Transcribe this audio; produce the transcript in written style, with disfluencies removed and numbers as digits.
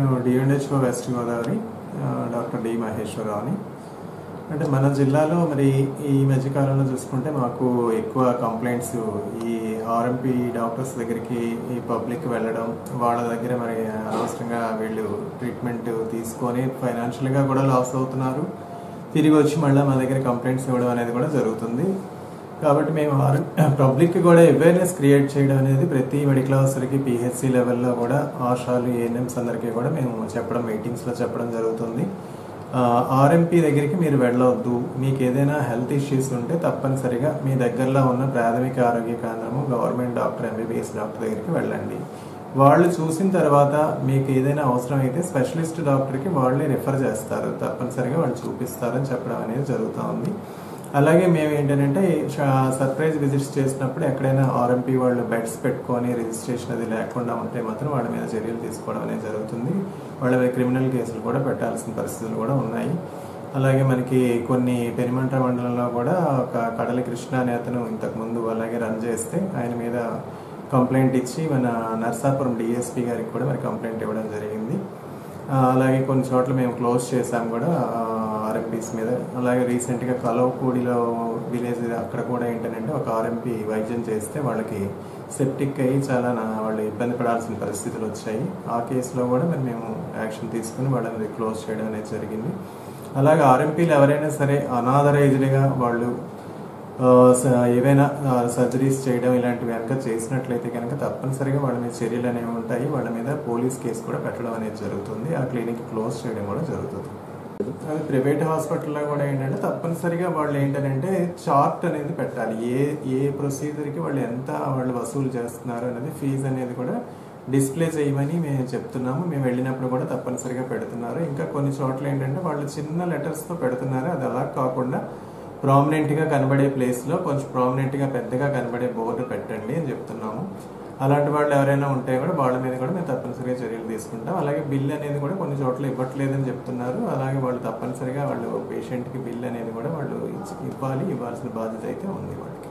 నేను డిఎన్హెచ్ఓ west Godavari doctor D మహేశ్వరరావుని. అంటే మన జిల్లాలో మరి ఈ మధ్యకాలంలో చూసుకుంటే మాకు ఎక్కువ కంప్లైంట్స్ ఈ ఆర్ఎంపీ డాక్టర్స్ దగ్గరికి ఈ పబ్లిక్ వెళ్ళడం, వాళ్ళ దగ్గర మరి అనవసరంగా వీళ్ళు ట్రీట్మెంట్ తీసుకొని ఫైనాన్షియల్గా కూడా లాస్ అవుతున్నారు. తిరిగి వచ్చి మళ్ళీ మా దగ్గర కంప్లైంట్స్ ఇవ్వడం అనేది కూడా జరుగుతుంది. కాబట్టి మేము పబ్లిక్ కూడా అవేర్నెస్ క్రియేట్ చేయడం అనేది ప్రతి మెడికల్ ఆఫీసర్కి పిహెచ్సి లెవెల్లో కూడా ఆశాలు ఏఎన్ఎంస్ అందరికీ కూడా మేము చెప్పడం, మీటింగ్స్లో చెప్పడం జరుగుతుంది. ఆర్ఎంపీ దగ్గరికి మీరు వెళ్ళవద్దు, మీకు ఏదైనా హెల్త్ ఇష్యూస్ ఉంటే తప్పనిసరిగా మీ దగ్గరలో ఉన్న ప్రాథమిక ఆరోగ్య కేంద్రము, గవర్నమెంట్ డాక్టర్, ఎంబీబీఎస్ డాక్టర్ దగ్గరికి వెళ్ళండి. వాళ్ళు చూసిన తర్వాత మీకు ఏదైనా అవసరం అయితే స్పెషలిస్ట్ డాక్టర్కి వాళ్ళే రిఫర్ చేస్తారు, తప్పనిసరిగా వాళ్ళు చూపిస్తారని చెప్పడం అనేది జరుగుతూ ఉంది. అలాగే మేము ఏంటంటే సర్ప్రైజ్ విజిట్స్ చేసినప్పుడు ఎక్కడైనా ఆర్ఎంపీ వాళ్ళు బెడ్స్ పెట్టుకొని రిజిస్ట్రేషన్ అది లేకుండా ఉంటే మాత్రం వాళ్ళ మీద చర్యలు తీసుకోవడం అనేది జరుగుతుంది. వాళ్ళ మీద క్రిమినల్ కేసులు కూడా పెట్టాల్సిన పరిస్థితులు కూడా ఉన్నాయి. అలాగే మనకి కొన్ని పెనుమంట్ర మండలంలో కూడా ఒక కడలి కృష్ణ అనే అతను ఇంతకుముందు అలాగే రన్ చేస్తే ఆయన మీద కంప్లైంట్ ఇచ్చి మన నర్సాపురం డిఎస్పీ గారికి కూడా మరి కంప్లైంట్ ఇవ్వడం జరిగింది. అలాగే కొన్ని చోట్ల మేము క్లోజ్ చేసాం కూడా ఆర్ఎంపీస్ మీద. అలాగే రీసెంట్గా కలవపూడిలో విలేజ్ అక్కడ కూడా ఏంటంటే ఒక ఆర్ఎంపీ వైద్యం చేస్తే వాళ్ళకి సెప్టిక్ అయ్యి చాలా వాళ్ళు ఇబ్బంది పడాల్సిన పరిస్థితులు వచ్చాయి. ఆ కేసులో కూడా మరి మేము యాక్షన్ తీసుకుని వాళ్ళని క్లోజ్ చేయడం అనేది జరిగింది. అలాగే ఆర్ఎంపీలు ఎవరైనా సరే అనాథరైజ్డ్గా వాళ్ళు ఏవైనా సర్జరీస్ చేయడం ఇలాంటివి కనుక చేసినట్లయితే కనుక తప్పనిసరిగా వాళ్ళ మీద చర్యలు అనేవి ఉంటాయి. వాళ్ళ మీద పోలీస్ కేసు కూడా పెట్టడం అనేది జరుగుతుంది. ఆ క్లినిక్ క్లోజ్ చేయడం కూడా జరుగుతుంది. అది ప్రైవేట్ హాస్పిటల్లో కూడా ఏంటంటే తప్పనిసరిగా వాళ్ళు ఏంటంటే చార్ట్ అనేది పెట్టాలి. ఏ ప్రొసీజర్కి వాళ్ళు ఎంత వసూలు చేస్తున్నారు అనేది ఫీజు అనేది కూడా డిస్ప్లే చేయమని మేము చెప్తున్నాము. మేము వెళ్ళినప్పుడు కూడా తప్పనిసరిగా పెడుతున్నారు. ఇంకా కొన్ని చోట్ల ఏంటంటే వాళ్ళు చిన్న లెటర్స్తో పెడుతున్నారు. అది అలా కాకుండా ప్రామినెంట్గా కనబడే ప్లేస్లో కొంచెం ప్రామినెంట్గా పెద్దగా కనబడే బోర్డు పెట్టండి అని చెప్తున్నాము. అలాంటి వాళ్ళు ఎవరైనా ఉంటే కూడా వాళ్ళ మీద కూడా మేము తప్పనిసరిగా చర్యలు తీసుకుంటాం. అలాగే బిల్ అనేది కూడా కొన్ని చోట్ల ఇవ్వట్లేదని చెప్తున్నారు. అలాగే వాళ్ళు తప్పనిసరిగా వాళ్ళు పేషెంట్కి బిల్ అనేది కూడా వాళ్ళు ఇవ్వాల్సిన బాధ్యత అయితే ఉంది వాళ్ళకి.